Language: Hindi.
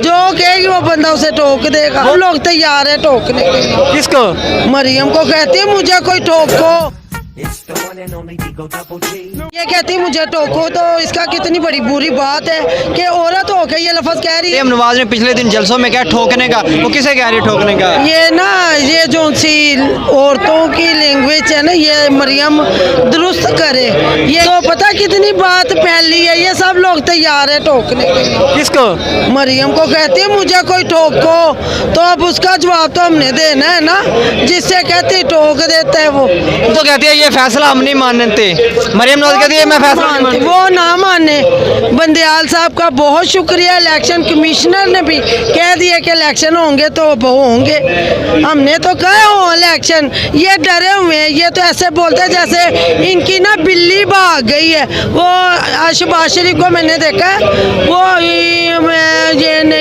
जो कहेगी वो बंदा उसे ठोक देगा। हम लोग तैयार है ठोकने के लिए। किसको? मरियम को कहती है मुझे कोई ठोको, ये कहती है मुझे टोको, तो इसका कितनी बड़ी बुरी बात है कि औरत होकर ये लफ्ज कह रही है। नवाज ने पिछले दिन जलसों में क्या ठोकने का, वो किसे कह रही ठोकने का? ये ना ये जो सी औरतों की लैंग्वेज है ना, ये मरियम दुरुस्त करे। ये तो पता कितनी बात फैली है, ये सब लोग तैयार है ठोकने के लिए। किसको? मरियम को कहती है मुझे कोई ठोको, तो अब उसका जवाब तो हमने देना है ना, जिससे कहती ठोक देता है वो। तो कहती है ये फैसला हम नहीं मानते। मरियम नवाज कहती है मैं फैसला नहीं मानती। वो ना माने। बंदयाल साहब का बहुत शुक्रिया, इलेक्शन कमिश्नर ने भी कह दिया कि इलेक्शन होंगे तो वो होंगे। हमने तो कहा हो इलेक्शन, ये डरे हुए हैं। ये तो ऐसे बोलते हैं जैसे इनकी ना बिल्ली भाग गई है। वो शहबाज शरीफ को मैंने देखा, वो ये नहीं